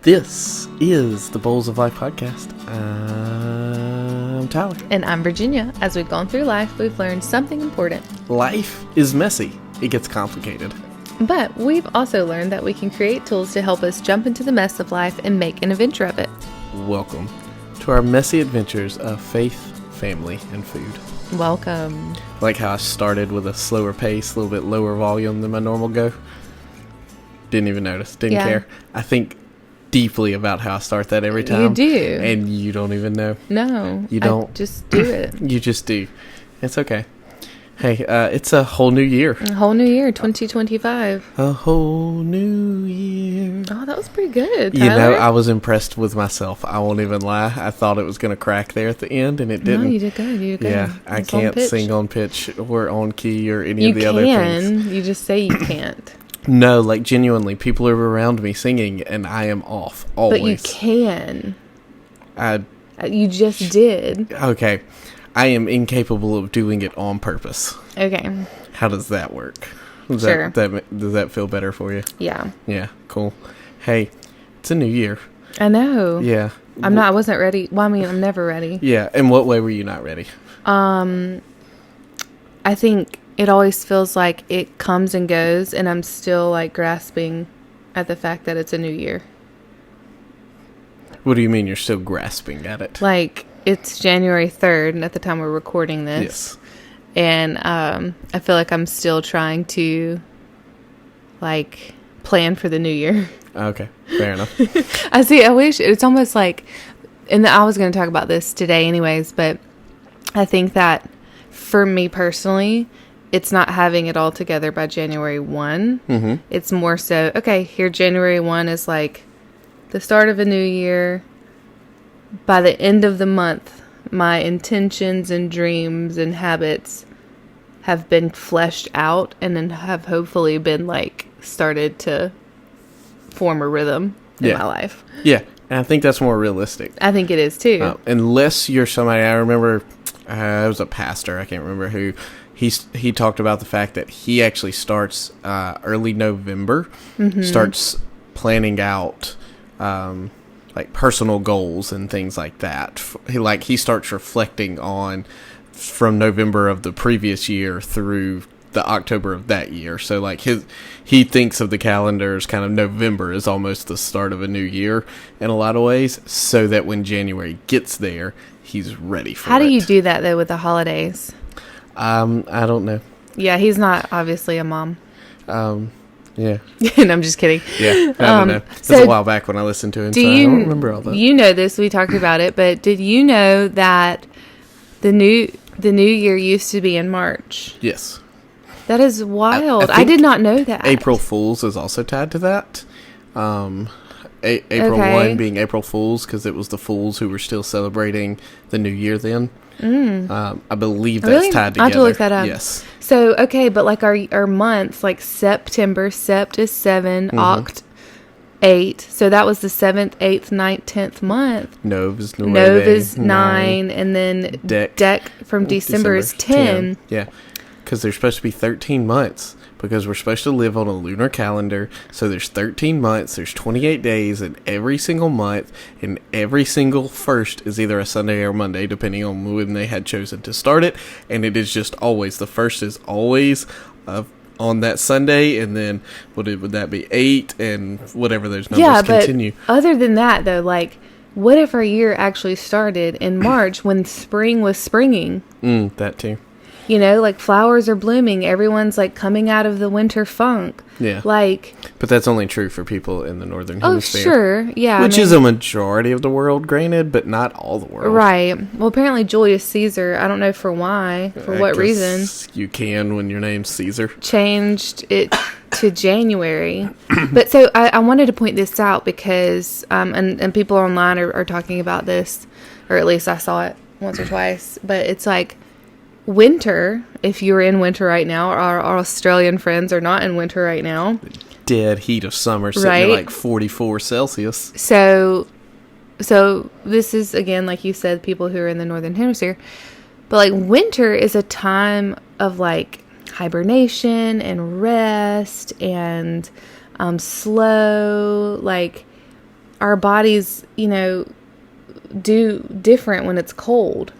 This is the Bowls of Life podcast. I'm Tyler. And I'm Virginia. As we've gone through life, we've learned something important. Life is messy. It gets complicated. But we've also learned that we can create tools to help us jump into the mess of life and make an adventure of it. Welcome to our messy adventures of faith, family, and food. Welcome. Like how I started with a slower pace, a little bit lower volume than my normal go. Didn't even notice. Didn't care. I think deeply about how I start that every time. You do. And you don't even know. No. You don't. Just do it. You just do. It's okay. Hey, it's a whole new year. A whole new year, 2025. A whole new year. Oh, that was pretty good, Tyler. You know, I was impressed with myself. I won't even lie. I thought it was going to crack there at the end, and it didn't. No, you did good. You did good. Yeah, I can't sing on pitch or on key or any of the other things. You can. You just say you can't. No, like genuinely, people are around me singing, and I am off, always. But you can. I. You just did. Okay. I am incapable of doing it on purpose. Okay. How does that work? Does that feel better for you? Yeah. Yeah, cool. Hey, it's a new year. I know. Yeah. I wasn't ready. Well, I mean, I'm never ready. Yeah. In what way were you not ready? I think it always feels like it comes and goes, and I'm still like grasping at the fact that it's a new year. What do you mean you're still grasping at it? Like, it's January 3rd at the time we're recording this. Yes. And I feel like I'm still trying to, like, plan for the new year. Okay, fair enough. I wish, it's almost like, and I was going to talk about this today anyways, but I think that for me personally, it's not having it all together by January 1. Mm-hmm. It's more so, okay, here January 1 is like the start of a new year. By the end of the month, my intentions and dreams and habits have been fleshed out and then have hopefully been like started to form a rrhythm in my life. Yeah, and I think that's more realistic. I think it is too. Unless you're somebody, I remember it was a pastor, I can't remember who, he talked about the fact that he actually starts early November, starts planning out like personal goals and things like that. He starts reflecting on from November of the previous year through the October of that year. So like he thinks of the calendar as kind of November is almost the start of a new year in a lot of ways, so that when January gets there, he's ready for it. How do you do that though with the holidays? I don't know. Yeah, he's not obviously a mom. Yeah. And I'm just kidding. Yeah, I don't know. It was a while back when I listened to him, so I don't remember all that. You know this, we talked about it, but did you know that the new year used to be in March? Yes. That is wild. I I did not know that. April Fool's is also tied to that. April 1 being April Fool's because it was the fools who were still celebrating the new year then. I believe that's tied together. I have to look that up. Yes. So, okay, but like our months, like September, Sept is 7, Oct 8. So that was the 7th, 8th, 9th, 10th month. Nov is 9, and then Dec from December is 10. Yeah, because there's supposed to be 13 months. Because we're supposed to live on a lunar calendar, so there's 13 months, there's 28 days in every single month, and every single first is either a Sunday or Monday, depending on when they had chosen to start it, and it is just always, the first is always on that Sunday, and then would that be 8, and whatever those numbers continue. But other than that, though, like, what if our year actually started in March when spring was springing? That too. You know, like flowers are blooming. Everyone's like coming out of the winter funk. Yeah. Like. But that's only true for people in the northern hemisphere. Oh, sure. Yeah. Which is a majority of the world, granted, but not all the world. Right. Well, apparently Julius Caesar, I don't know for what reason. You can when your name's Caesar. Changed it to January. But so I wanted to point this out because, and people online are talking about this, or at least I saw it once or twice, but it's like, winter, if you're in winter right now, our Australian friends are not in winter right now. Dead heat of summer, sitting at like 44 Celsius. So this is, again, like you said, people who are in the northern hemisphere. But like winter is a time of like hibernation and rest and slow, like our bodies, do different when it's cold.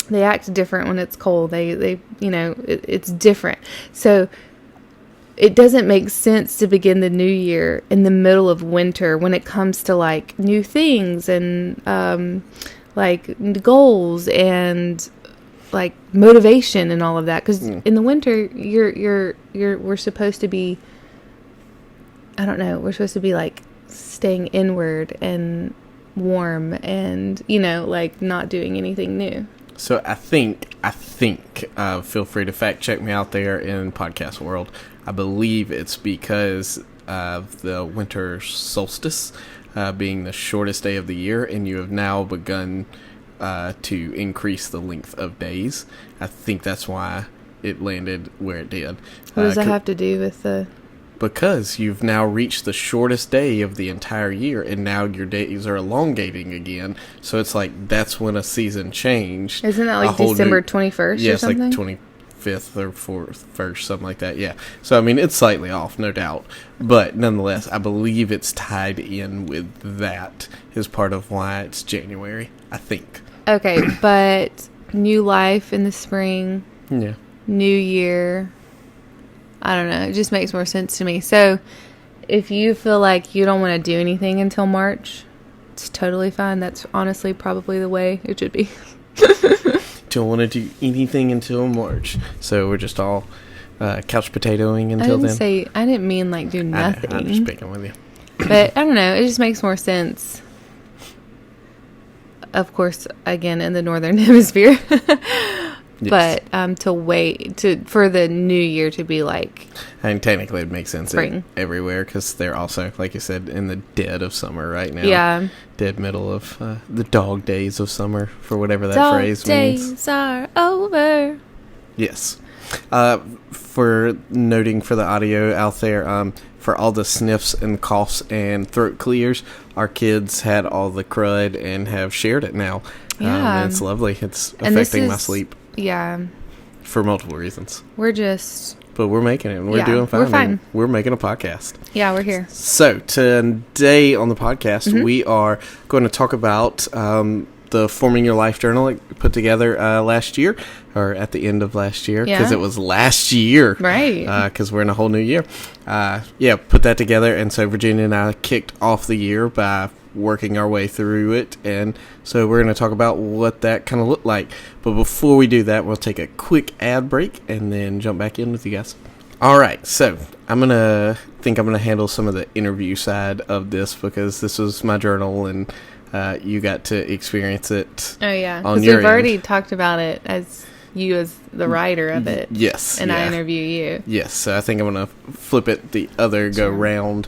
They act different when it's cold. It's different. So it doesn't make sense to begin the new year in the middle of winter when it comes to like new things and like goals and like motivation and all of that. Because in the winter, we're supposed to be, I don't know, we're supposed to be like staying inward and warm and like not doing anything new. So I think, feel free to fact check me out there in podcast world. I believe it's because of the winter solstice being the shortest day of the year, and you have now begun to increase the length of days. I think that's why it landed where it did. What does that have to do with the... Because you've now reached the shortest day of the entire year, and now your days are elongating again. So it's like that's when a season changed. Isn't that like December 21st or something? Yeah, it's like 25th or 1st, something like that. Yeah. So, I mean, it's slightly off, no doubt. But nonetheless, I believe it's tied in with that as part of why it's January, I think. Okay, but new life in the spring. Yeah. New year. I don't know. It just makes more sense to me. So, if you feel like you don't want to do anything until March, it's totally fine. That's honestly probably the way it should be. Don't want to do anything until March. So, we're just all couch potatoing until then. I didn't mean like do nothing. I'm just picking with you. But, I don't know. It just makes more sense. Of course, again, in the Northern Hemisphere. Yes. But to wait for the new year to be like, and technically it makes sense everywhere because they're also, like you said, in the dead of summer right now. Yeah, dead middle of the dog days of summer, for whatever that phrase means. Dog days are over. Yes. For noting for the audio out there, for all the sniffs and coughs and throat clears, our kids had all the crud and have shared it now. Yeah, it's lovely. It's affecting my sleep. Yeah. For multiple reasons. But we're making it. And we're doing fine. We're fine. We're making a podcast. Yeah, we're here. So, today on the podcast, we are going to talk about the Forming Your Life journal I put together last year, or at the end of last year, because it was last year. Right. Because we're in a whole new year. Put that together. And so, Virginia and I kicked off the year by working our way through it, and so we're going to talk about what that kind of looked like. But before we do that, we'll take a quick ad break and then jump back in with you guys. All right, so I'm going to handle some of the interview side of this because this was my journal and you got to experience it. Oh yeah, because we've already talked about it as you as the writer of it. Yes. And I interview you. Yes, so I think I'm going to flip it the other go round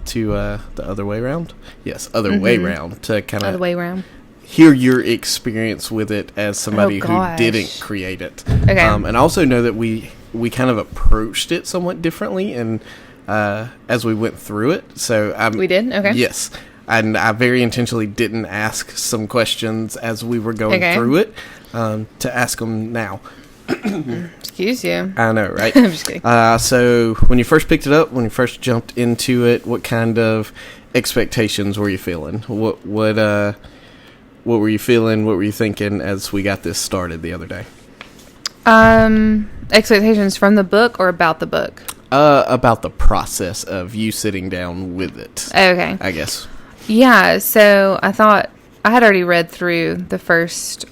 to the other way round. Yes, other way round to kind of other way round. Hear your experience with it as somebody who didn't create it. Okay. And also know that we kind of approached it somewhat differently and as we went through it. So we did? Okay. Yes. And I very intentionally didn't ask some questions as we were going through it to ask them now. Excuse you. I know, right? I'm just kidding. So when you first picked it up, when you first jumped into it, what kind of expectations were you feeling? What were you feeling? What were you thinking as we got this started the other day? Expectations from the book or about the book? About the process of you sitting down with it. Okay. I guess. Yeah, so I thought I had already read through the first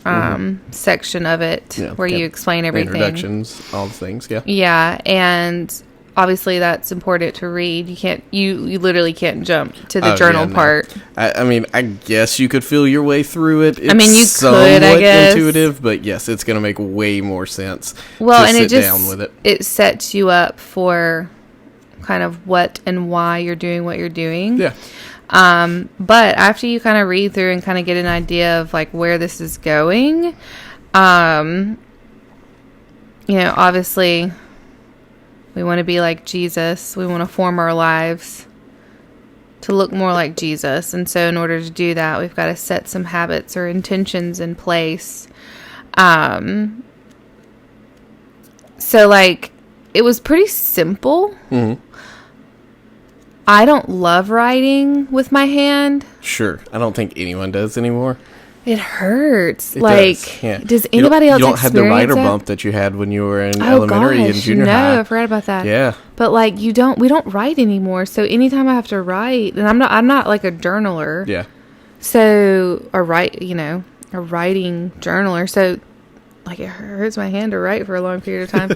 section of it where you explain everything. Introductions, all the things, yeah. Yeah, and obviously that's important to read. You literally can't jump to the journal part. I mean, I guess you could feel your way through it. It's I mean, you could, I guess. Intuitive, but yes, it's going to make way more sense to sit down with it. It sets you up for kind of what and why you're doing what you're doing. Yeah. But after you kind of read through and kind of get an idea of like where this is going, obviously we want to be like Jesus. We want to form our lives to look more like Jesus. And so in order to do that, we've got to set some habits or intentions in place. So like it was pretty simple. Mm-hmm. I don't love writing with my hand. Sure. I don't think anyone does anymore. It hurts. It like, does. Yeah. Does anybody else You don't have the experience writer that? bump that you had when you were in elementary and junior no, high. I forgot about that. Yeah. But like, we don't write anymore. So anytime I have to write, and I'm not like a journaler. Yeah. So a writing journaler. So like, it hurts my hand to write for a long period of time.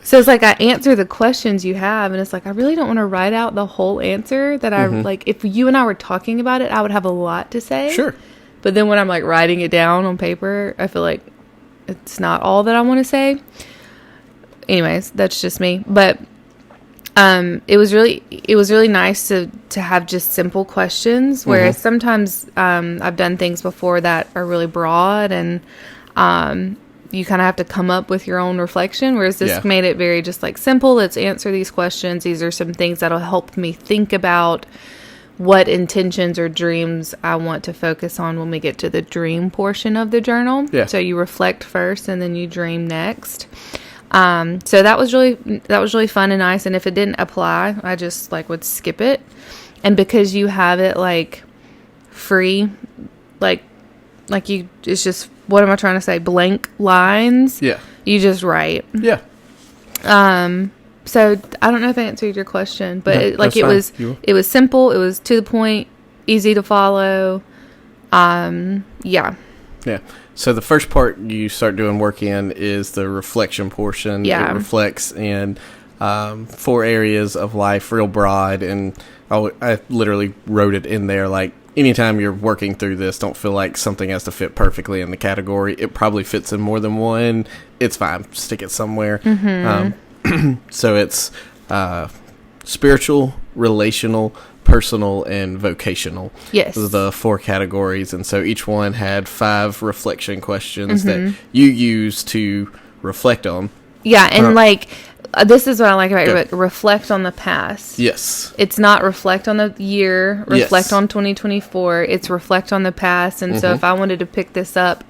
So it's like, I answer the questions you have, and it's like, I really don't want to write out the whole answer that I like. If you and I were talking about it, I would have a lot to say. Sure. But then when I'm like writing it down on paper, I feel like it's not all that I want to say. Anyways, that's just me. But it was really nice to have just simple questions. Whereas sometimes I've done things before that are really broad, and you kind of have to come up with your own reflection. Whereas this made it very just like simple. Let's answer these questions. These are some things that'll help me think about what intentions or dreams I want to focus on when we get to the dream portion of the journal. Yeah. So you reflect first and then you dream next. So that was really fun and nice. And if it didn't apply, I just like would skip it. And because you have it like free, like it's just, what am I trying to say? Blank lines. Yeah. You just write. Yeah. So I don't know if I answered your question, but No, it was simple. It was to the point, easy to follow. Yeah. Yeah. So the first part you start doing work in is the reflection portion. Yeah. It reflects in 4 areas of life, real broad. And I literally wrote it in there. Like, anytime you're working through this, don't feel like something has to fit perfectly in the category. It probably fits in more than one. It's fine. Stick it somewhere. So it's spiritual, relational, personal, and vocational. Yes. Those are the 4 categories. And so each one had 5 reflection questions that you use to reflect on. Yeah, and this is what I like about it. Reflect on the past. Yes. It's not reflect on the year, reflect on 2024. It's reflect on the past. And so if I wanted to pick this up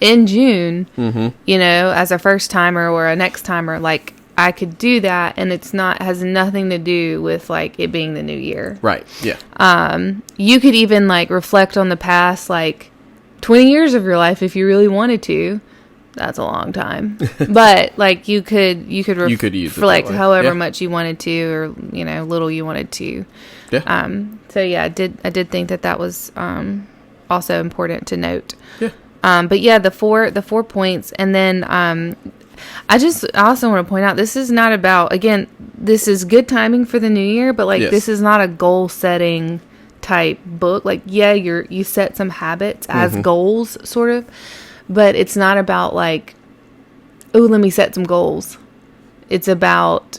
in June, as a first timer or a next timer, like, I could do that, and has nothing to do with like it being the new year. Right. Yeah. You could even like reflect on the past, like 20 years of your life if you really wanted to. That's a long time, but like you could use reflect however much you wanted to, or little you wanted to. Yeah. So yeah, I did think that was also important to note. Yeah. But yeah, the four points, and then I also want to point out, this is not about, again, this is good timing for the new year, but like this is not a goal setting type book. Like, yeah, you set some habits as goals, sort of, but it's not about like, oh, let me set some goals. It's about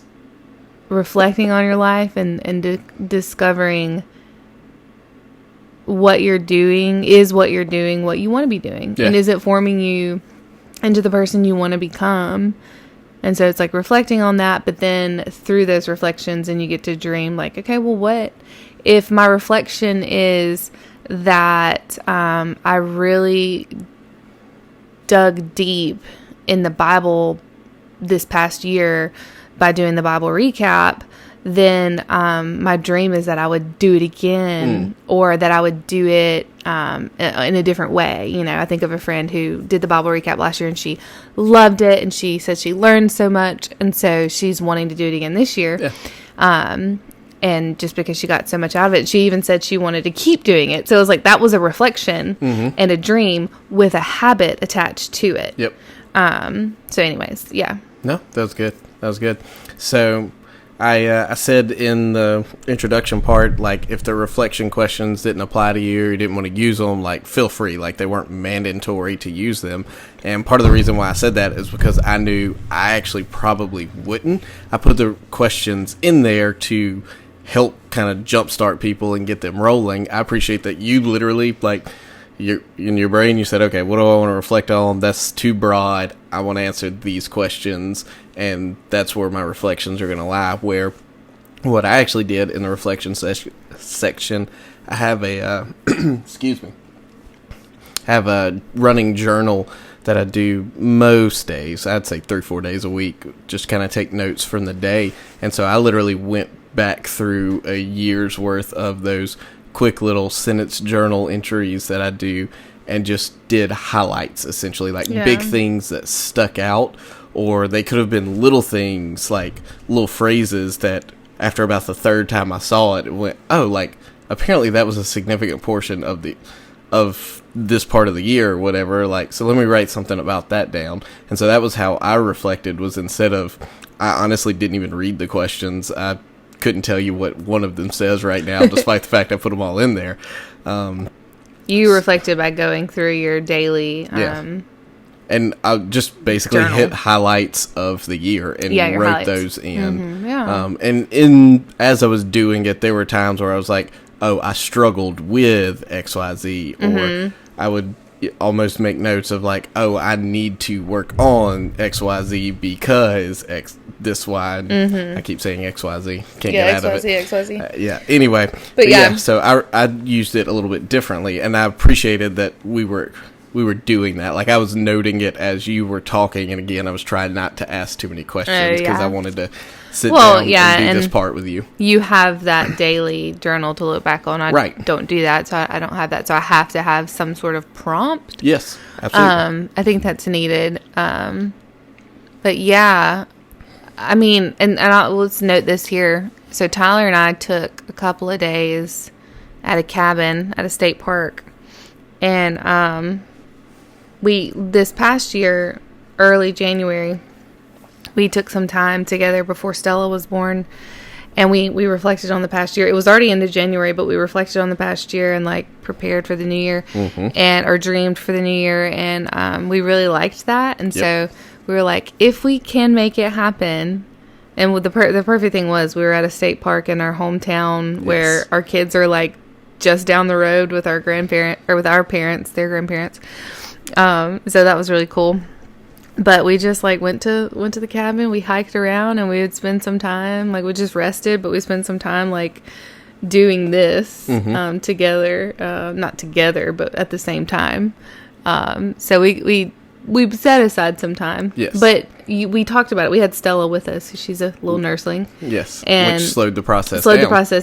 reflecting on your life and discovering what you're doing, what you want to be doing, and is it forming you into the person you want to become. And so it's like reflecting on that, but then through those reflections, and you get to dream like, okay, well, what if my reflection is that I really dug deep in the Bible this past year by doing the Bible recap, then my dream is that I would do it again, or that I would do it in a different way. I think of a friend who did the Bible recap last year, and she loved it, and she said she learned so much, and so she's wanting to do it again this year. Yeah. And just because she got so much out of it, she even said she wanted to keep doing it. So it was like, that was a reflection and a dream with a habit attached to it. Yep. So anyways, yeah. No, that was good. So I said in the introduction part, like, if the reflection questions didn't apply to you, or you didn't want to use them, like, feel free. Like, they weren't mandatory to use them. And part of the reason why I said that is because I knew I actually probably wouldn't. I put the questions in there to help kind of jumpstart people and get them rolling. I appreciate that you literally, like, in your brain, you said, okay, what do I want to reflect on? That's too broad. I want to answer these questions, and that's where my reflections are going to lie. Where what I actually did in the reflection section, I have a excuse me, have a running journal that I do most days. I'd say 3-4 days a week, just kind of take notes from the day. And so I literally went back through a year's worth of those quick little sentence journal entries that I do, and just did highlights, essentially, like big things that stuck out, or they could have been little things, like little phrases that after about the third time I saw it, it went, oh, like, apparently that was a significant portion of this part of the year or whatever, like, so let me write something about that down. And so that was how I reflected, was instead of, I honestly didn't even read the questions. I couldn't tell you what one of them says right now, despite the fact I put them all in there. You reflected by going through your daily and I just basically journal. hit highlights of the year and wrote highlights. those in. Mm-hmm, As I was doing it, there were times where I was like, oh, I struggled with XYZ, or I would almost make notes of like, oh, I need to work on XYZ because this Y. I keep saying XYZ. Can't get out of it. XYZ. Anyway. But yeah, so I used it a little bit differently, and I appreciated that we were doing that. Like, I was noting it as you were talking, and again, I was trying not to ask too many questions because I wanted to sit down and do this part with you. You have that daily journal to look back on. I don't do that, so I don't have that. So I have to have some sort of prompt. Yes, absolutely. I think that's needed. But yeah, I mean, and let's note this here. So Tyler and I took a couple of days at a cabin at a state park, and we, this past year, early January, we took some time together before Stella was born, and we reflected on the past year. It was already into January, but we reflected on the past year and like prepared for the new year, or dreamed for the new year, and we really liked that. And so we were like, if we can make it happen. And with the perfect thing was, we were at a state park in our hometown where our kids are like just down the road with our their grandparents. So that was really cool. But we just like went to the cabin, we hiked around, and we would spend some time, like, we just rested, but we spent some time like doing this together, not together, but at the same time. So we set aside some time. Yes. But we talked about it. We had Stella with us. She's a little nursling. Yes. And which slowed the process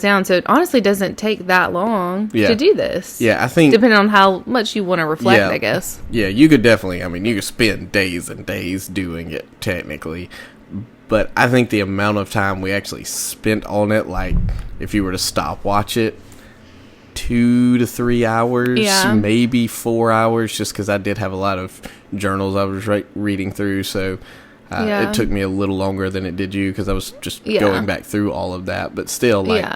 down. So it honestly doesn't take that long to do this. Yeah, I think, depending on how much you want to reflect, I guess. Yeah, you could definitely, I mean, you could spend days and days doing it, technically. But I think the amount of time we actually spent on it, like, if you were to stopwatch it, 2 to 3 hours, maybe 4 hours, just because I did have a lot of journals I was reading through, so it took me a little longer than it did you, because I was just going back through all of that. But still, like,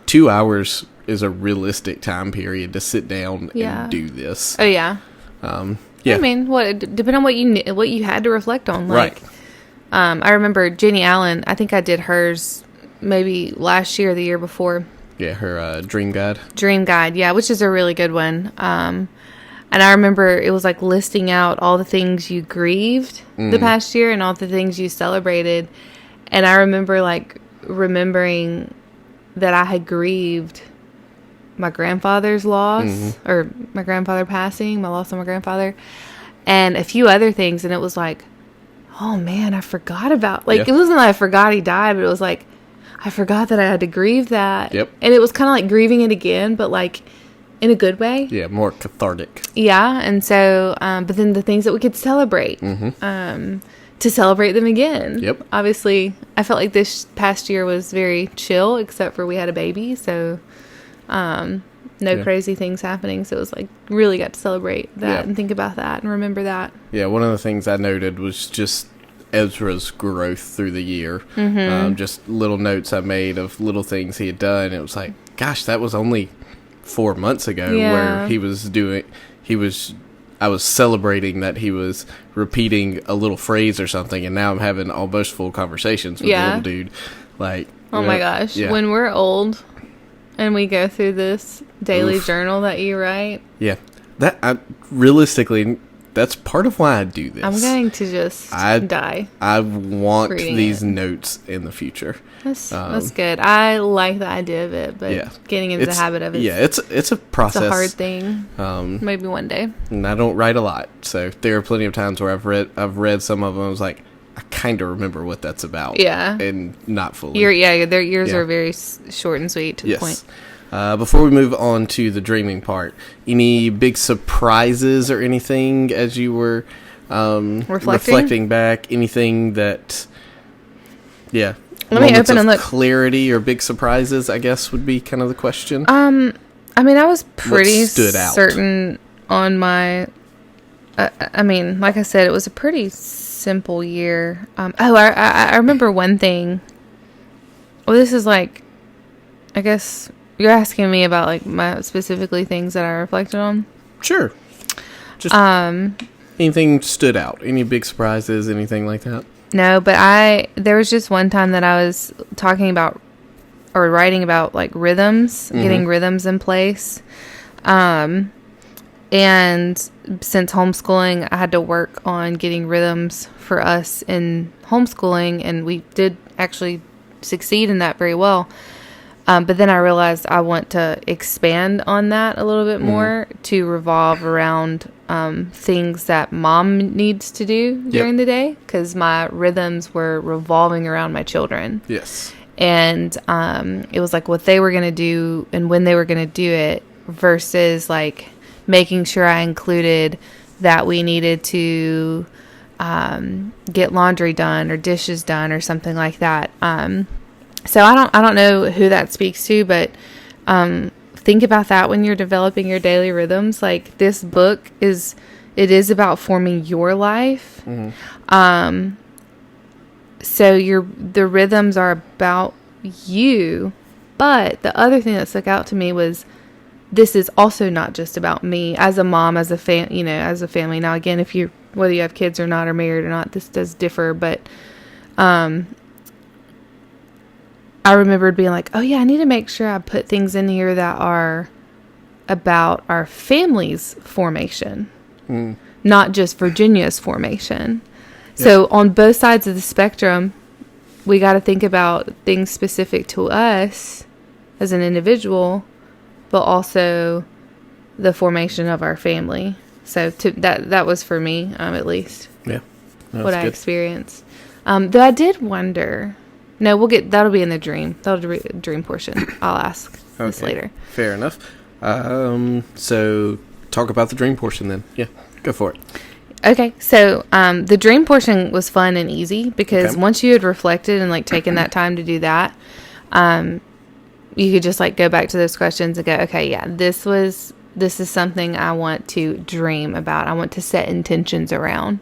2 hours is a realistic time period to sit down and do this. Oh yeah. I mean, depending on what you had to reflect on, like, I remember Jenny Allen. I think I did hers maybe last year or the year before. Yeah, her Dream Guide. Dream Guide, yeah, which is a really good one. And I remember it was like listing out all the things you grieved the past year and all the things you celebrated. And I remember like remembering that I had grieved my grandfather's loss or my grandfather passing, my loss of my grandfather, and a few other things. And it was like, oh man, I forgot about, like, it wasn't like I forgot he died, but it was like, I forgot that I had to grieve that. Yep. And it was kind of like grieving it again, but like in a good way. Yeah, more cathartic. Yeah. And so, but then the things that we could celebrate, to celebrate them again. Yep. Obviously, I felt like this past year was very chill, except for we had a baby. So, no crazy things happening. So it was like really got to celebrate that and think about that and remember that. Yeah. One of the things I noted was just Ezra's growth through the year. Just little notes I made of little things he had done. It was like, gosh, that was only 4 months ago where I was celebrating that he was repeating a little phrase or something, and now I'm having almost full conversations with the little dude. Like, oh my gosh, when we're old and we go through this daily journal that you write. Yeah, realistically, that's part of why I do this. I'm going to just die. I want these notes in the future. That's good. I like the idea of it, but getting into the habit of it. Yeah, it's a process. It's a hard thing. Maybe one day. And I don't write a lot, so there are plenty of times where I've read some of them. I was like, I kind of remember what that's about. Yeah. And not fully. Yours are very short and sweet to the point. Before we move on to the dreaming part, any big surprises or anything as you were reflecting back? Anything that, let me open and look. Clarity or big surprises, I guess, would be kind of the question. I mean, I was pretty certain on my. I mean, like I said, it was a pretty simple year. I remember one thing. Well, this is like, I guess you're asking me about like my specifically things that I reflected on. Sure. Just anything stood out? Any big surprises? Anything like that? No, but there was just one time that I was talking about or writing about like rhythms, getting rhythms in place. And since homeschooling, I had to work on getting rhythms for us in homeschooling, and we did actually succeed in that very well. But then I realized I want to expand on that a little bit more to revolve around things that mom needs to do during the day, because my rhythms were revolving around my children. Yes. And it was like what they were going to do and when they were going to do it versus like making sure I included that we needed to get laundry done or dishes done or something like that. So I don't know who that speaks to, but think about that when you're developing your daily rhythms. Like this book is about forming your life. So the rhythms are about you, but the other thing that stuck out to me was this is also not just about me as a mom, as a as a family. Now again, whether you have kids or not, or married or not, this does differ, but I remembered being like, oh yeah, I need to make sure I put things in here that are about our family's formation, not just Virginia's formation. Yep. So on both sides of the spectrum, we got to think about things specific to us as an individual, but also the formation of our family. So that was for me, at least. Yeah. What I experienced. Though I did wonder. No, that'll be in the dream. That'll be the dream portion. I'll ask this later. Fair enough. So talk about the dream portion then. Yeah, go for it. Okay, so the dream portion was fun and easy because once you had reflected and like taken that time to do that, you could just like go back to those questions and go, okay, yeah, this is something I want to dream about. I want to set intentions around.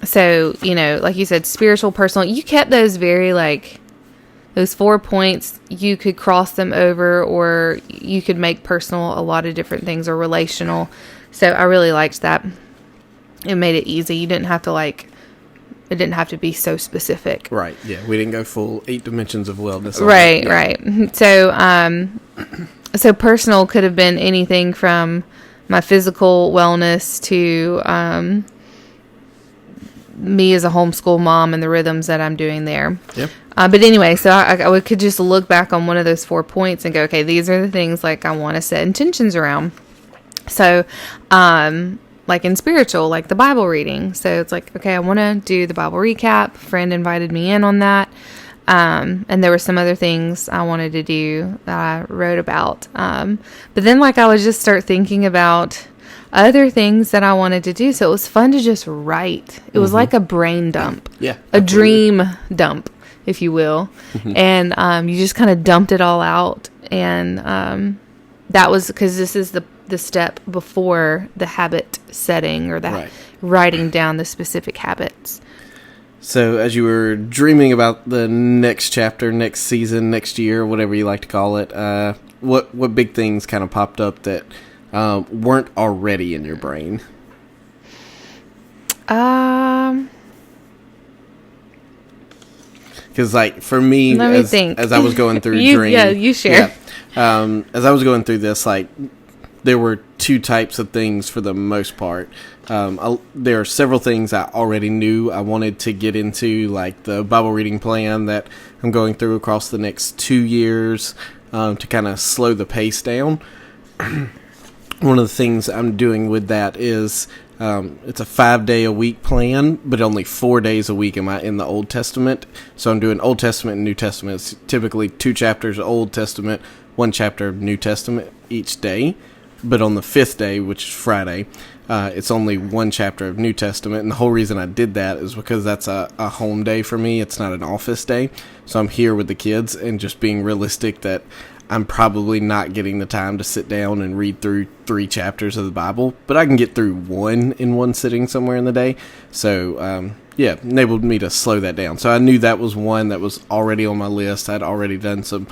So, like you said, spiritual, personal, you kept those very like those 4 points. You could cross them over, or you could make personal a lot of different things, or relational. So I really liked that. It made it easy. It didn't have to be so specific. Right. Yeah. We didn't go full 8 dimensions of wellness. Right. Right. So personal could have been anything from my physical wellness to, me as a homeschool mom and the rhythms that I'm doing there. Yep. But anyway, so I could just look back on one of those 4 points and go, okay, these are the things like I want to set intentions around. So, like in spiritual, like the Bible reading. So it's like, okay, I want to do the Bible recap. A friend invited me in on that. And there were some other things I wanted to do that I wrote about. But then like I would just start thinking about other things that I wanted to do. So it was fun to just write. It was like a brain dump. Yeah. A dream dump, if you will. And you just kind of dumped it all out. And that was because this is the step before the habit setting, or that writing down the specific habits. So as you were dreaming about the next chapter, next season, next year, whatever you like to call it, what big things kind of popped up that weren't already in your brain? Because like for me, as I was going through dream, you share. Yeah, as I was going through this, like there were 2 types of things for the most part. There are several things I already knew I wanted to get into, like the Bible reading plan that I'm going through across the next 2 years to kind of slow the pace down. one of the things I'm doing with that is it's a 5-day-a-week plan, but only 4 days a week am I in the Old Testament. So I'm doing Old Testament and New Testament. It's typically 2 chapters of Old Testament, 1 chapter of New Testament each day. But on the 5th day, which is Friday, it's only 1 chapter of New Testament. And the whole reason I did that is because that's a home day for me. It's not an office day. So I'm here with the kids and just being realistic that I'm probably not getting the time to sit down and read through 3 chapters of the Bible, but I can get through 1 in 1 sitting somewhere in the day. So, enabled me to slow that down. So I knew that was one that was already on my list. I'd already done some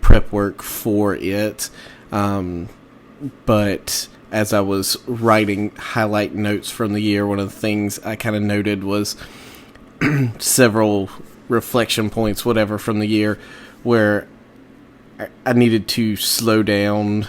prep work for it. But as I was writing highlight notes from the year, one of the things I kind of noted was several reflection points, whatever, from the year where I needed to slow down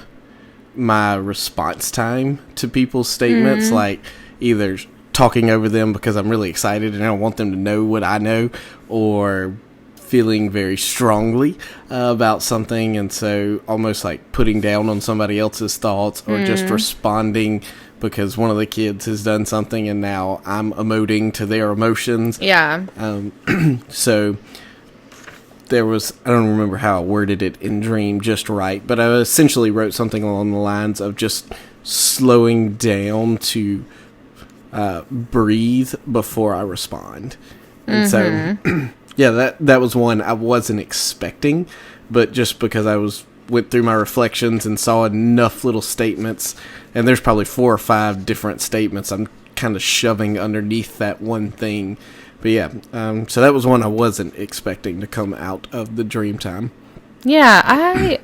my response time to people's statements, like either talking over them because I'm really excited and I don't want them to know what I know, or feeling very strongly about something, and so almost like putting down on somebody else's thoughts, or just responding because one of the kids has done something and now I'm emoting to their emotions. Yeah. So there was, I don't remember how I worded it in Dream just right, but I essentially wrote something along the lines of just slowing down to breathe before I respond. And so, yeah, that was one I wasn't expecting, but just because I went through my reflections and saw enough little statements, and there's probably 4 or 5 different statements I'm kind of shoving underneath that one thing. But yeah, so that was one I wasn't expecting to come out of the Dream time. Yeah, I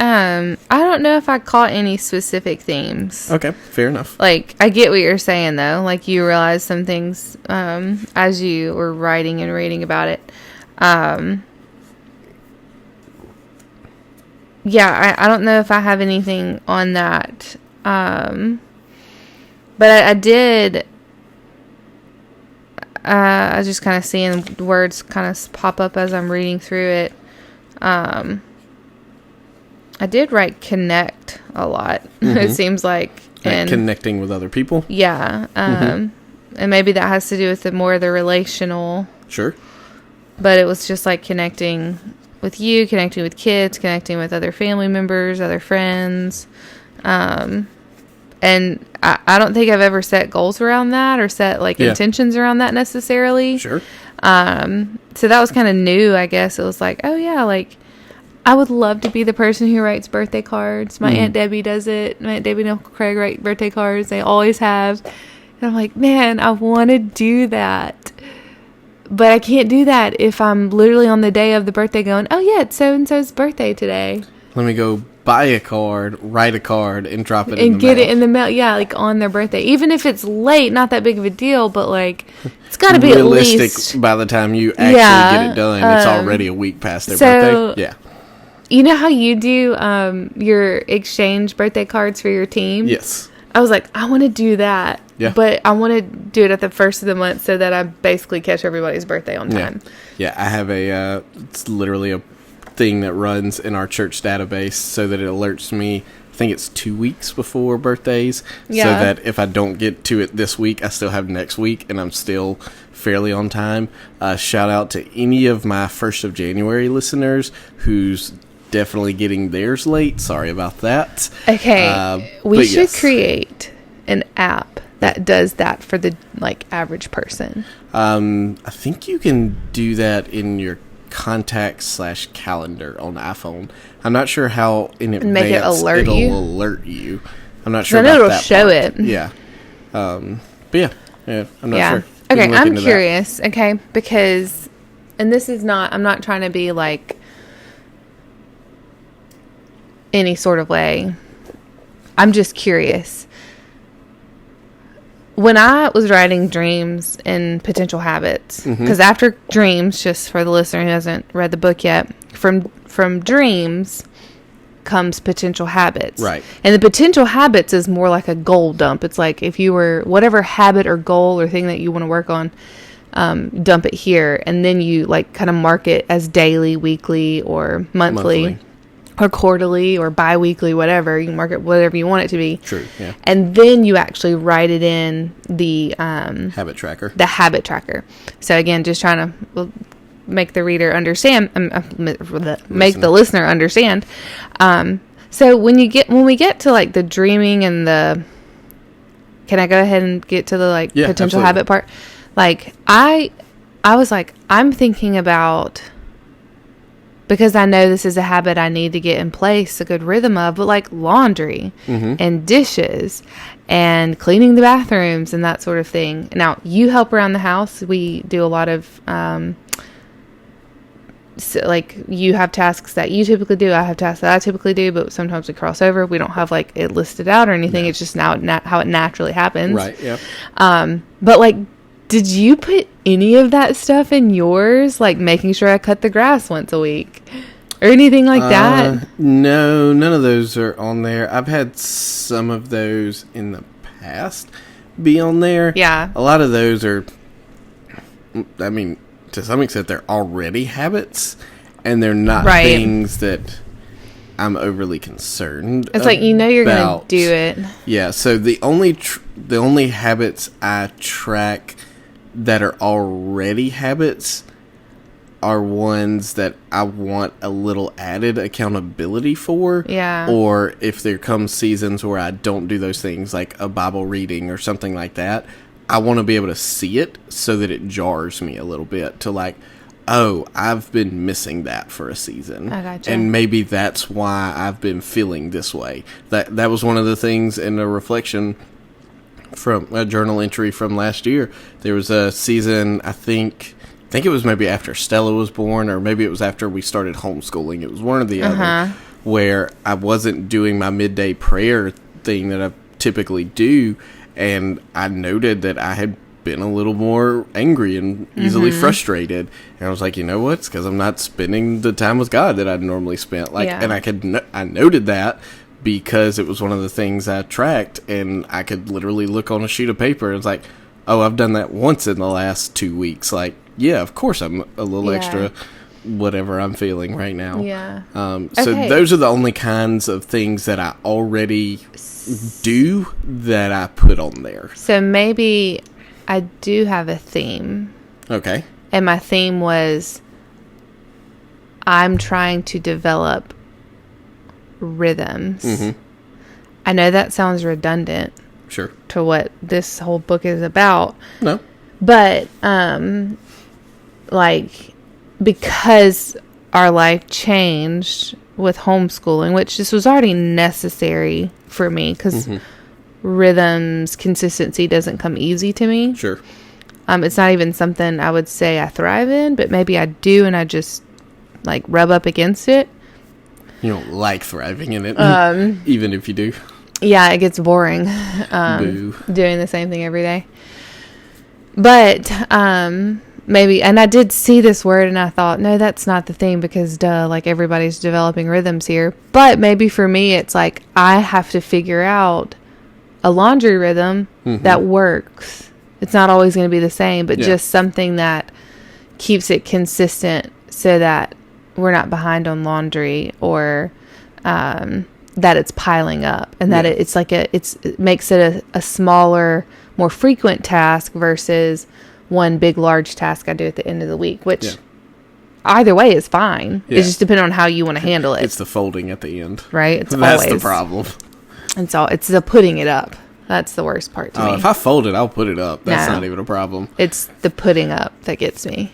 don't know if I caught any specific themes. Okay, fair enough. Like, I get what you're saying, though. Like, you realize some things as you were writing and reading about it. Yeah, I don't know if I have anything on that. But I did... I was just kind of seeing words kind of pop up as I'm reading through it. I did write connect a lot. It seems like. And connecting with other people? Yeah. And maybe that has to do with the relational. Sure. But it was just like connecting with you, connecting with kids, connecting with other family members, other friends. And I don't think I've ever set goals around that or set intentions around that necessarily. Sure. So that was kind of new, I guess. It was like, oh yeah, like I would love to be the person who writes birthday cards. My Aunt Debbie does it. My Aunt Debbie and Uncle Craig write birthday cards. They always have. And I'm like, man, I want to do that. But I can't do that if I'm literally on the day of the birthday going, oh yeah, it's so-and-so's birthday today. Let me go buy a card, write a card, and drop it in the mail. And get it in the mail, yeah, like on their birthday. Even if it's late, not that big of a deal, but like, it's got to be realistic. At least. By the time you actually get it done, it's already a week past their birthday. Yeah. You know how you do your exchange birthday cards for your team? Yes. I was like, I want to do that. Yeah. But I want to do it at the first of the month so that I basically catch everybody's birthday on time. Yeah, I have it's literally a thing that runs in our church database so that it alerts me, I think it's 2 weeks before birthdays, so that if I don't get to it this week, I still have next week, and I'm still fairly on time. Shout out to any of my 1st of January listeners who's definitely getting theirs late. Sorry about that. Okay, we should create an app that does that for the average person. I think you can do that in your contacts/calendar on the iPhone. I'm not sure how in advance it'll alert you. I'm not sure about it'll that show part. it. Yeah. But yeah, I'm not sure. Okay, I'm curious. That. Okay, because, and this is not, I'm not trying to be like any sort of way. I'm just curious. When I was writing Dreams and Potential Habits, because after Dreams, just for the listener who hasn't read the book yet, from Dreams comes Potential Habits. Right. And the Potential Habits is more like a goal dump. It's like if you were, whatever habit or goal or thing that you want to work on, dump it here. And then you kind of mark it as daily, weekly, or monthly. or quarterly or bi-weekly, whatever. You can mark it whatever you want it to be. True, yeah. And then you actually write it in the habit tracker. The habit tracker. So again, just trying to make the reader understand, make the listener understand. So when we get to like the dreaming and the, can I go ahead and get to the potential absolutely. habit part? Like I was like, I'm thinking about, because I know this is a habit I need to get in place, a good rhythm of, but like laundry and dishes and cleaning the bathrooms and that sort of thing. Now, you help around the house. We do a lot of, so like you have tasks that you typically do. I have tasks that I typically do, but sometimes we cross over. We don't have like it listed out or anything. No. It's just now how it naturally happens. Right, yeah. But like, did you put any of that stuff in yours? Like making sure I cut the grass once a week or anything like that? No, none of those are on there. I've had some of those in the past be on there. Yeah. A lot of those are, I mean, to some extent, they're already habits, and they're not things that I'm overly concerned about. It's like, you know you're going to do it. Yeah, so the only habits I track that are already habits are ones that I want a little added accountability for. Yeah. Or if there comes seasons where I don't do those things, like a Bible reading or something like that, I want to be able to see it so that it jars me a little bit to like, oh, I've been missing that for a season. I gotcha. And maybe that's why I've been feeling this way. That was one of the things in a reflection from a journal entry from last year. There was a season, I think it was maybe after Stella was born, or maybe it was after we started homeschooling. It was one or the other, where I wasn't doing my midday prayer thing that I typically do, and I noted that I had been a little more angry and easily frustrated. And I was like, you know what? It's because I'm not spending the time with God that I'd normally spent. And I noted that because it was one of the things I tracked, and I could literally look on a sheet of paper and it's like, oh, I've done that once in the last 2 weeks. Like, yeah, of course I'm a little extra whatever I'm feeling right now. Yeah. So those are the only kinds of things that I already do that I put on there. So maybe I do have a theme. Okay. And my theme was, I'm trying to develop rhythms. I know that sounds redundant. Sure. To what this whole book is about. No. But, because our life changed with homeschooling, which this was already necessary for me, because rhythms, consistency doesn't come easy to me. Sure. It's not even something I would say I thrive in, but maybe I do, and I just like rub up against it. You don't like thriving in it, even if you do. Yeah, it gets boring doing the same thing every day. But maybe, and I did see this word and I thought, no, that's not the thing, because like everybody's developing rhythms here. But maybe for me, it's like I have to figure out a laundry rhythm that works. It's not always going to be the same, but just something that keeps it consistent so that we're not behind on laundry, or that it's piling up, and that it's like it makes it a smaller, more frequent task versus one big, large task I do at the end of the week, which either way is fine. It's just depending on how you want to handle it. It's the folding at the end. Right? That's the problem. It's the putting it up. That's the worst part to me. If I fold it, I'll put it up. That's not even a problem. It's the putting up that gets me.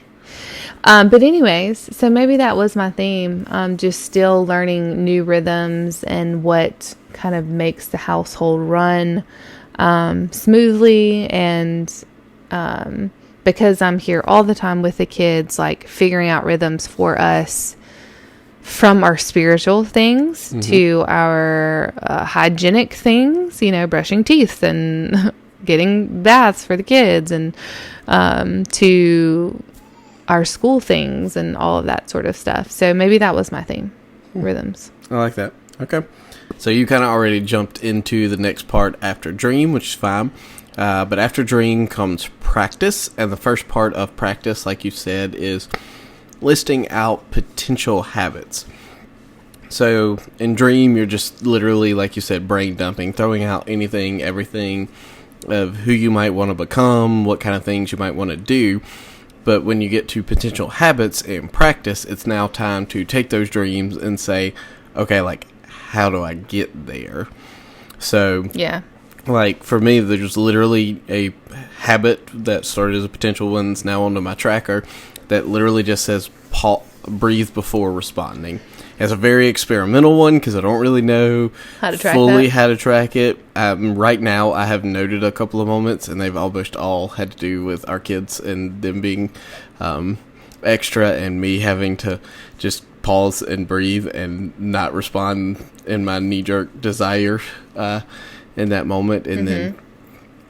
But anyways, so maybe that was my theme. Just still learning new rhythms and what kind of makes the household run smoothly. And because I'm here all the time with the kids, like figuring out rhythms for us, from our spiritual things to our hygienic things, brushing teeth and getting baths for the kids, and to our school things and all of that sort of stuff. So maybe that was my theme, rhythms. I like that. Okay. So you kind of already jumped into the next part after dream, which is fine. But after dream comes practice. And the first part of practice, like you said, is listing out potential habits. So in Dream, you're just literally, like you said, brain dumping, throwing out anything, everything of who you might want to become, what kind of things you might want to do. But when you get to Potential Habits and practice, it's now time to take those dreams and say, okay, like, how do I get there? So, Yeah. like, for me, there's literally a habit that started as a potential one, that's now onto my tracker, that literally just says, breathe before responding. It's a very experimental one because I don't really know How to track it. Right now, I have noted a couple of moments, and they've almost all had to do with our kids and them being extra, and me having to just pause and breathe and not respond in my knee-jerk desire in that moment, and then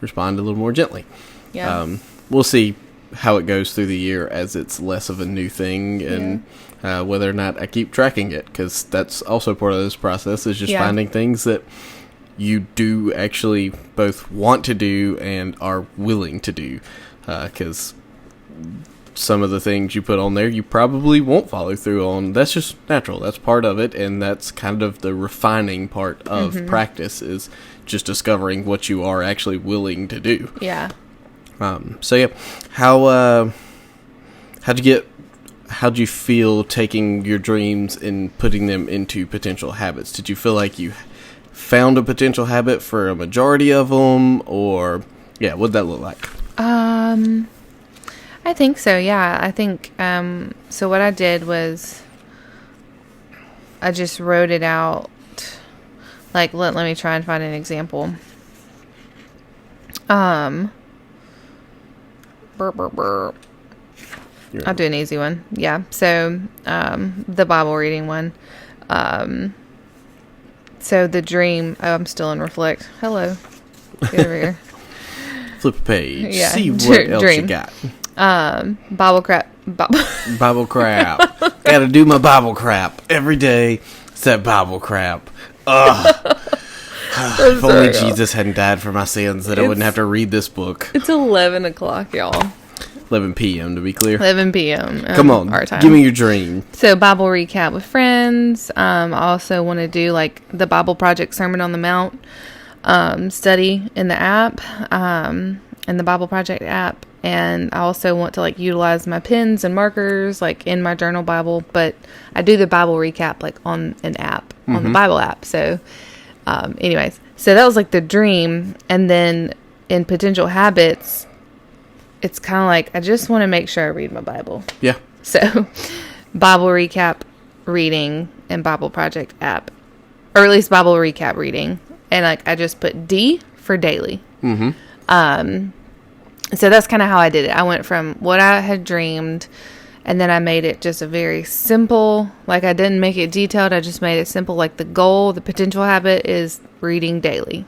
respond a little more gently. Yeah. We'll see how it goes through the year as it's less of a new thing, and whether or not I keep tracking it, because that's also part of this process, is just finding things that you do actually both want to do and are willing to do, because some of the things you put on there you probably won't follow through on. That's just natural. That's part of it, and that's kind of the refining part of practice, is just discovering what you are actually willing to do. Yeah. So yeah, how'd you feel taking your dreams and putting them into potential habits? Did you feel like you found a potential habit for a majority of them, or what'd that look like? I think so. Yeah, I think so. What I did was I just wrote it out. Like, let me try and find an example. I'll do an easy one. Yeah. So, the Bible reading one. So the dream. Oh, I'm still in Reflect. Hello. Get over here. Flip a page. Yeah. See what else dream. you got. Bible crap. Bible crap. Gotta do my Bible crap every day. It's that Bible crap. Ugh. If only Jesus hadn't died for my sins, that I wouldn't have to read this book. It's 11 o'clock, y'all. 11 p.m. to be clear. 11 p.m. Come on, our time. Give me your dream. So Bible recap with friends. I also want to do like the Bible Project Sermon on the Mount study in the app, in the Bible Project app. And I also want to like utilize my pens and markers like in my journal Bible, but I do the Bible recap like on an app, on the Bible app. So anyways, so that was like the dream. And then in potential habits, it's kind of like, I just want to make sure I read my Bible. Yeah. So Bible recap reading and Bible Project app, or at least Bible recap reading. And like, I just put D for daily. So that's kind of how I did it. I went from what I had dreamed, and then I made it just a very simple, like I didn't make it detailed. I just made it simple. Like the goal, the potential habit is reading daily.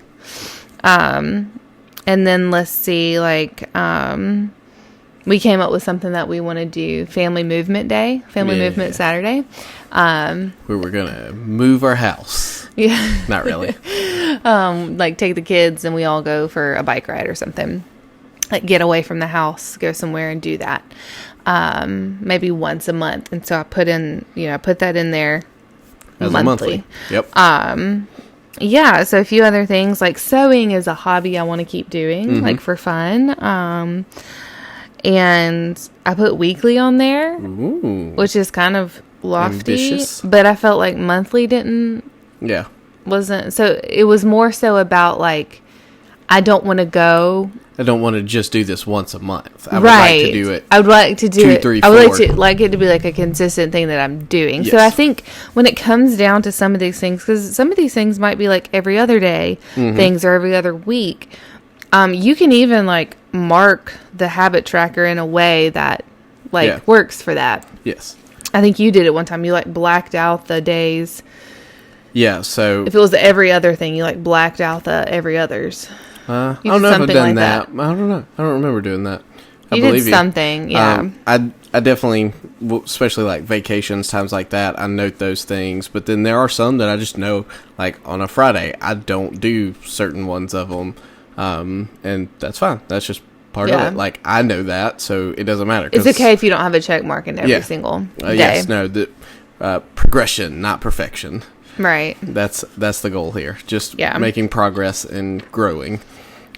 And then let's see, like, we came up with something that we want to do, Family Movement Day, Family Movement Saturday. Where we're going to move our house. Yeah. Not really. Like take the kids and we all go for a bike ride or something. Like get away from the house, go somewhere and do that. Maybe once a month. And so I put that in there as monthly. Yep. Yeah, so a few other things, like sewing is a hobby I want to keep doing, like for fun. And I put weekly on there, which is kind of lofty, ambitious. But I felt like monthly wasn't, so it was more so about like, I don't want to just do this once a month. I would like to do it. I would like to do 2, it. 3, 4. I would like it to be like a consistent thing that I'm doing. Yes. So I think when it comes down to some of these things, because some of these things might be like every other day things or every other week, you can even like mark the habit tracker in a way that like works for that. Yes. I think you did it one time. You like blacked out the days. Yeah. So if it was the every other thing, you like blacked out the every others. I don't know if I've done that. I don't know. I don't remember doing that. You did something, yeah. I definitely, especially like vacations, times like that, I note those things. But then there are some that I just know, like on a Friday, I don't do certain ones of them. And that's fine. That's just part of it. Like, I know that, so it doesn't matter. It's okay if you don't have a check mark in every single day. Yes, no. progression, not perfection. Right. That's the goal here. Just Yeah. making progress and growing,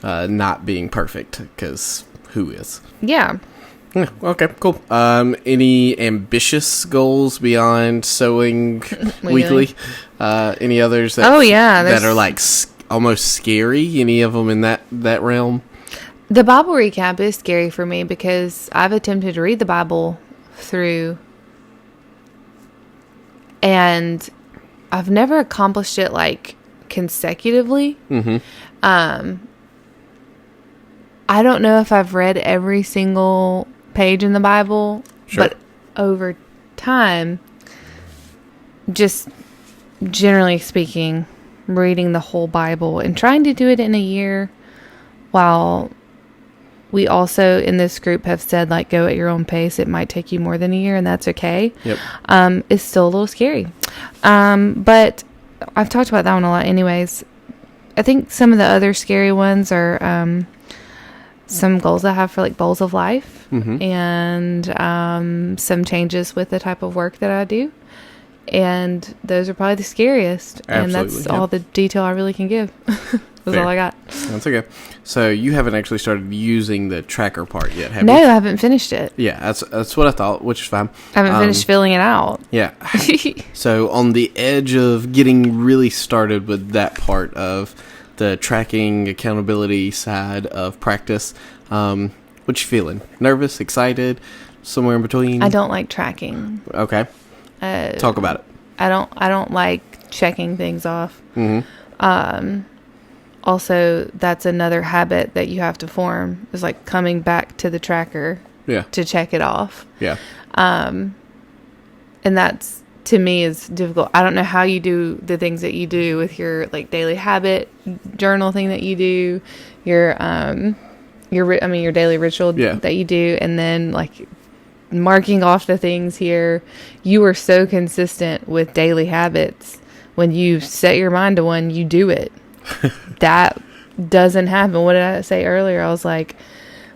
not being perfect, because who is? Yeah. Yeah, okay, cool. Any ambitious goals beyond sewing weekly? Any others that that are like almost scary? Any of them in that realm? The Bible recap is scary for me because I've attempted to read the Bible through, and I've never accomplished it like consecutively. Mm-hmm. I don't know if I've read every single page in the Bible, sure. But over time, just generally speaking, reading the whole Bible and trying to do it in a year, while we also in this group have said, like, go at your own pace. It might take you more than a year, and that's okay. Yep. It's still a little scary. But I've talked about that one a lot anyways. I think some of the other scary ones are some goals I have for like bowls of life, mm-hmm. and some changes with the type of work that I do. And those are probably the scariest. Absolutely, and that's all the detail I really can give. That's all I got. That's okay. So you haven't actually started using the tracker part yet, have No, you? I haven't finished it. Yeah, that's what I thought, which is fine. I haven't finished filling it out. Yeah. So on the edge of getting really started with that part of the tracking accountability side of practice, what you feeling? Nervous, excited, somewhere in between? I don't like tracking. Okay. Talk about it. I don't like checking things off. Mm-hmm. Also, that's another habit that you have to form, is like coming back to the tracker to check it off. Yeah. And that's, to me, is difficult. I don't know how you do the things that you do with your like daily habit journal thing that you do, your daily ritual that you do, and then like marking off the things here. You are so consistent with daily habits. When you set your mind to one, you do it. That doesn't happen. What did I say earlier? I was like,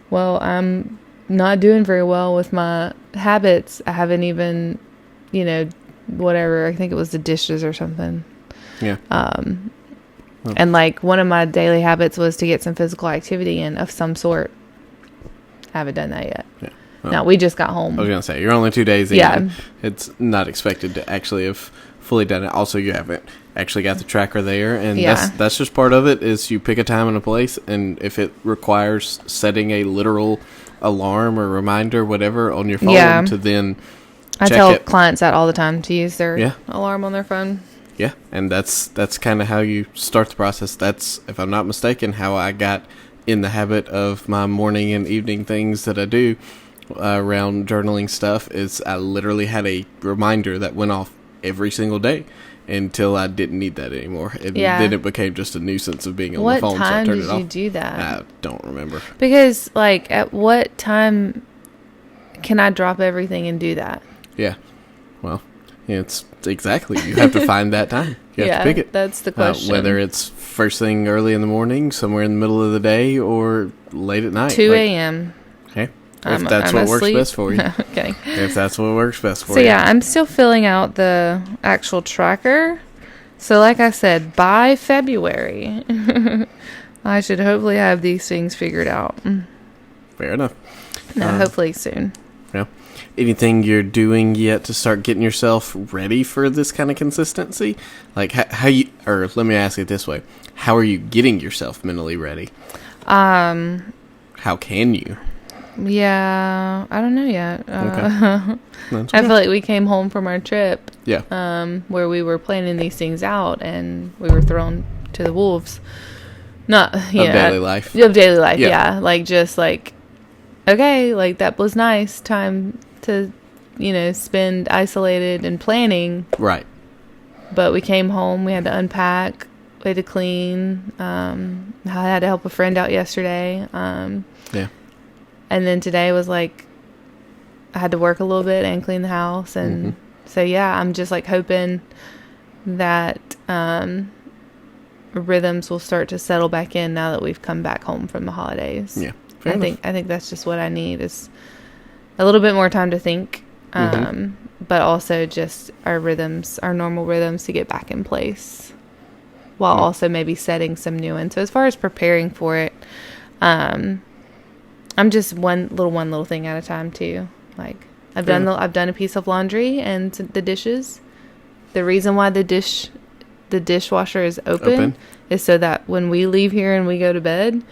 well, I'm not doing very well with my habits. I haven't even, whatever. I think it was the dishes or something. Yeah. And like one of my daily habits was to get some physical activity in of some sort. I haven't done that yet. Yeah. No, we just got home. I was going to say, you're only 2 days in. Yeah. It's not expected to actually have fully done it. Also, you haven't actually got the tracker there. And that's just part of it, is you pick a time and a place. And if it requires setting a literal alarm or reminder, whatever, on your phone to then I tell clients that all the time, to use their alarm on their phone. Yeah. And that's kind of how you start the process. That's, if I'm not mistaken, how I got in the habit of my morning and evening things that I do around journaling stuff, is I literally had a reminder that went off every single day until I didn't need that anymore. And then it became just a nuisance of being on the phone. What time so I turned it off. did you do that? I don't remember. Because, like, at what time can I drop everything and do that? Yeah. Well, it's exactly. You have to find that time. You have to pick it. That's the question. Whether it's first thing early in the morning, somewhere in the middle of the day, or late at night. 2 a.m. Okay. If that's what works best for you. Okay. If that's what works best for you. So, yeah, I'm still filling out the actual tracker. So, like I said, by February, I should hopefully have these things figured out. Fair enough. No, hopefully soon. Yeah. Anything you're doing yet to start getting yourself ready for this kind of consistency? Like, how you, or let me ask it this way. How are you getting yourself mentally ready? How can you? Yeah, I don't know yet. Okay. I feel like we came home from our trip. Yeah. Where we were planning these things out, and we were thrown to the wolves. Not, of daily life. Of daily life, yeah. Like, just like, okay, like, that was nice time to, spend isolated and planning. Right. But we came home, we had to unpack, we had to clean. I had to help a friend out yesterday. Yeah. And then today was like, I had to work a little bit and clean the house. And so, yeah, I'm just like hoping that rhythms will start to settle back in now that we've come back home from the holidays. Yeah. I think that's just what I need, is a little bit more time to think but also just our rhythms, our normal rhythms to get back in place, while also maybe setting some new ones. So as far as preparing for it, I'm just one little thing at a time too. Like I've done a piece of laundry and the dishes. The reason why the dishwasher is open is so that when we leave here and we go to bed,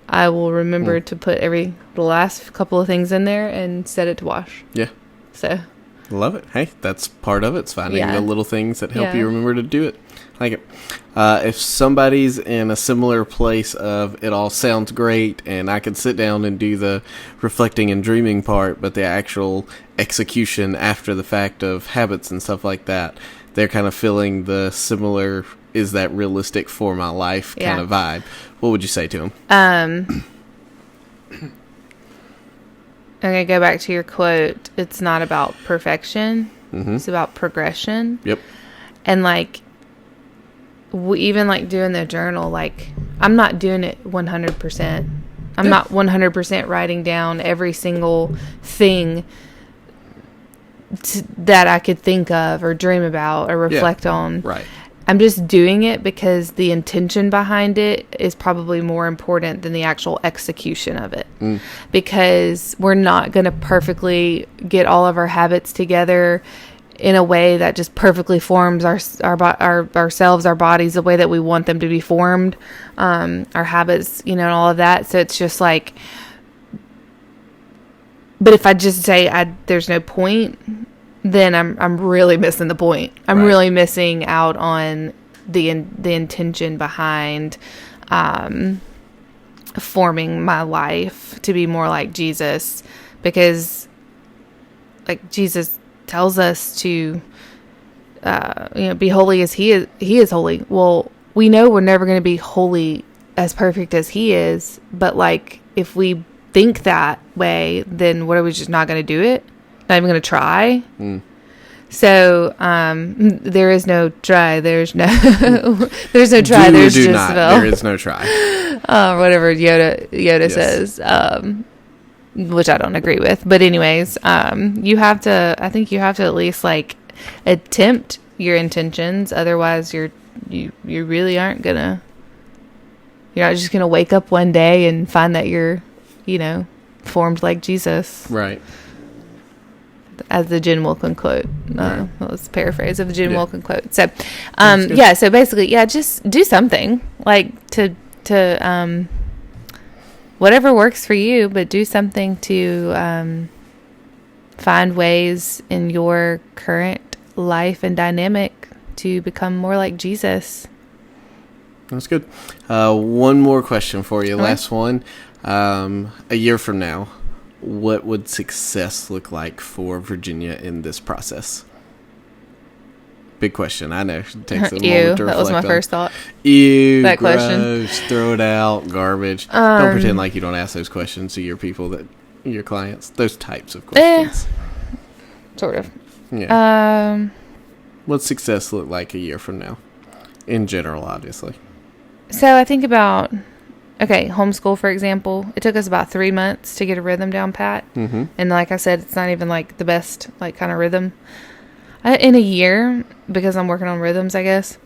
I will remember to put the last couple of things in there and set it to wash. Yeah. So. Love it. Hey, that's part of it. It's finding the little things that help you remember to do it. I like it. If somebody's in a similar place of it all sounds great and I could sit down and do the reflecting and dreaming part, but the actual execution after the fact of habits and stuff like that, they're kind of feeling the similar, is that realistic for my life kind of vibe. What would you say to them? I'm going to go back to your quote. It's not about perfection. It's about progression. Yep. And like, even like doing the journal, like I'm not doing it 100%. I'm not 100% writing down every single thing that I could think of or dream about or reflect on. Right. I'm just doing it because the intention behind it is probably more important than the actual execution of it. Because we're not going to perfectly get all of our habits together in a way that just perfectly forms ourselves, our bodies, the way that we want them to be formed, our habits, and all of that. So it's just like, but if I just say there's no point, then I'm really missing the point. I'm really missing out on the intention behind forming my life to be more like Jesus, because like Jesus tells us to be holy as he is holy. Well, we know we're never going to be holy as perfect as he is, but like if we think that way, then what, are we just not going to do it? Not even going to try? So there is no try. There's no there's no try. There's just not. There is no try. Whatever Yoda says, which I don't agree with. But anyways, you have to. I think you have to at least like attempt your intentions. Otherwise, you really aren't gonna. You're not just gonna wake up one day and find that you're, formed like Jesus. Right. As the Jen Wilkin quote. Let's paraphrase of the Jen Wilkin quote. So, so basically, just do something like to whatever works for you, but do something to find ways in your current life and dynamic to become more like Jesus. That's good. One more question for you. Last one. A year from now, what would success look like for Virginia in this process? Big question. I know. It takes a moment to reflect. That was my first thought. Ew. That question. Throw it out. Garbage. Don't pretend like you don't ask those questions to your people, your clients. Those types of questions. Sort of. Yeah. What's success look like a year from now? In general, obviously. So I think about, homeschool, for example. It took us about 3 months to get a rhythm down pat. Mm-hmm. And like I said, it's not even like the best kind of rhythm. In a year, because I'm working on rhythms, I guess,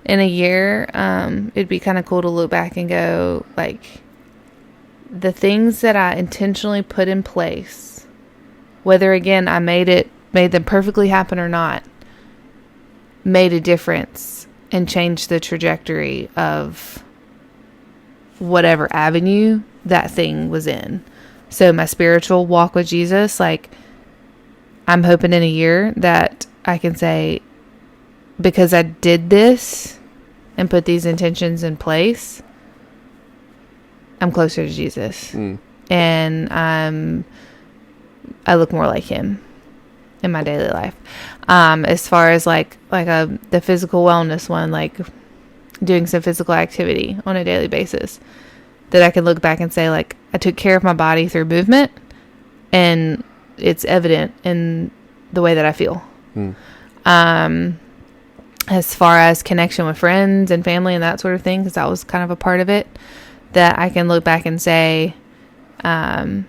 in a year, it'd be kind of cool to look back and go, like, the things that I intentionally put in place, whether, again, I made them perfectly happen or not, made a difference and changed the trajectory of whatever avenue that thing was in. So my spiritual walk with Jesus, like, I'm hoping in a year that I can say, because I did this and put these intentions in place, I'm closer to Jesus. And I look more like him in my daily life. As far as the physical wellness one, like doing some physical activity on a daily basis, that I can look back and say, like, I took care of my body through movement, and it's evident in the way that I feel. As far as connection with friends and family and that sort of thing, because that was kind of a part of it, that I can look back and say, I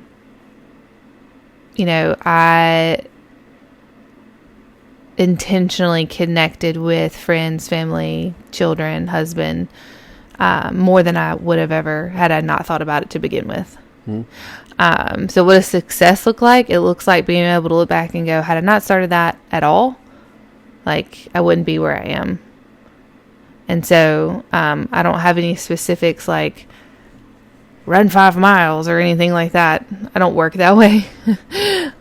intentionally connected with friends, family, children, husband, more than I would have ever had I not thought about it to begin with. So what does success look like? It looks like being able to look back and go, had I not started that at all, like, I wouldn't be where I am. And so I don't have any specifics like run 5 miles or anything like that. I don't work that way.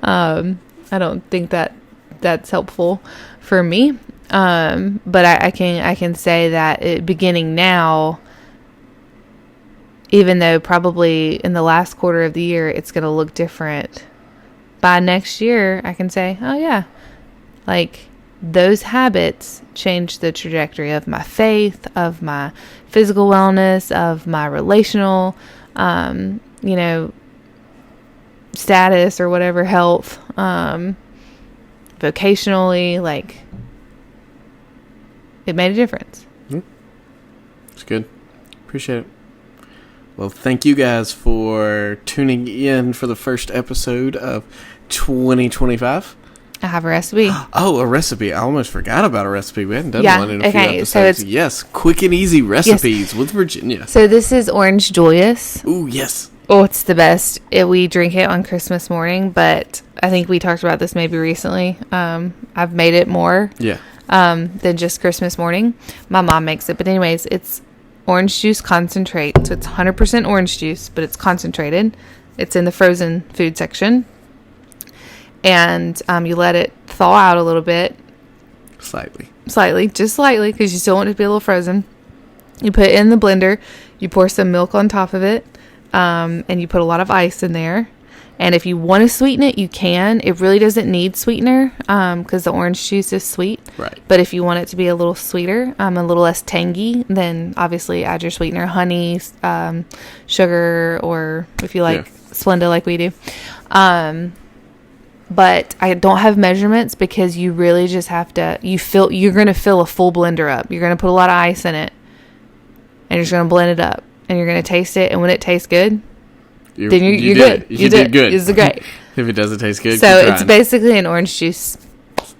I don't think that that's helpful for me. But I can say that beginning now, even though probably in the last quarter of the year it's going to look different, by next year I can say, oh yeah, like those habits changed the trajectory of my faith, of my physical wellness, of my relational, status or whatever, health, vocationally, like it made a difference. It's good. Appreciate it. Well, thank you guys for tuning in for the first episode of 2025. I have a recipe. Oh, a recipe. I almost forgot about a recipe. We hadn't done one in a few episodes. So it's, yes, quick and easy recipes with Virginia. So this is orange Julius. Ooh, yes. Oh, it's the best. We drink it on Christmas morning, but I think we talked about this maybe recently. I've made it more than just Christmas morning. My mom makes it. But anyways, it's orange juice concentrate. So it's 100% orange juice, but it's concentrated. It's in the frozen food section. And you let it thaw out a little bit. Slightly, just slightly, because you still want it to be a little frozen. You put it in the blender. You pour some milk on top of it. And you put a lot of ice in there. And if you want to sweeten it, you can. It really doesn't need sweetener because the orange juice is sweet. Right. But if you want it to be a little sweeter, a little less tangy, then obviously add your sweetener, honey, sugar, or if you like Splenda like we do. But I don't have measurements because you really just have to, you're going to fill a full blender up. You're going to put a lot of ice in it and you're just going to blend it up and you're going to taste it. And when it tastes good, then you're good. You did good. It's great. If it doesn't taste good, so it's basically an orange juice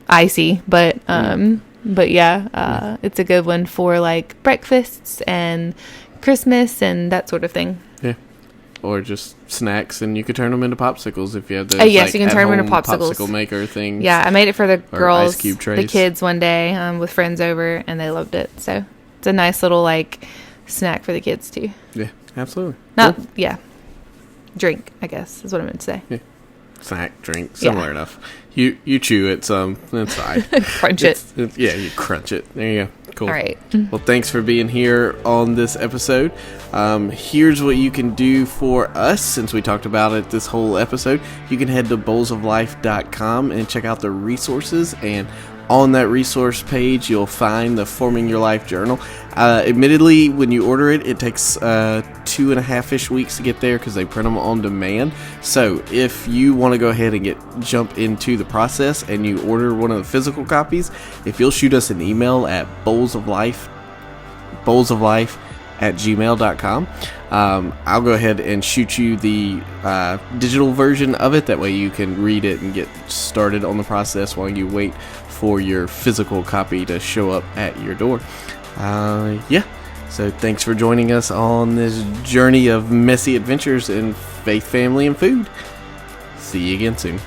icy, but yeah, it's a good one for like breakfasts and Christmas and that sort of thing. Yeah. Or just snacks, and you could turn them into popsicles if you have those. Yes, you can turn them into popsicles. Popsicle maker things. Yeah, I made it for the girls, ice cube trays. The kids one day with friends over, and they loved it. So it's a nice little like snack for the kids too. Yeah, absolutely. Drink, I guess is what I meant to say. Yeah. Snack, drink, similar enough. You chew it some, that's fine. Crunch it. Yeah, you crunch it. There you go. Cool. All right. Well, thanks for being here on this episode. Here's what you can do for us since we talked about it this whole episode. You can head to bowlsoflife.com and check out the resources, and on that resource page, you'll find the Forming Your Life journal. Admittedly, when you order it, it takes 2.5-ish weeks to get there because they print them on demand. So if you want to go ahead and jump into the process and you order one of the physical copies, if you'll shoot us an email at bowlsoflife@gmail.com, I'll go ahead and shoot you the digital version of it. That way you can read it and get started on the process while you wait for your physical copy to show up at your door. So thanks for joining us on this journey of messy adventures in faith, family, and food. See you again soon.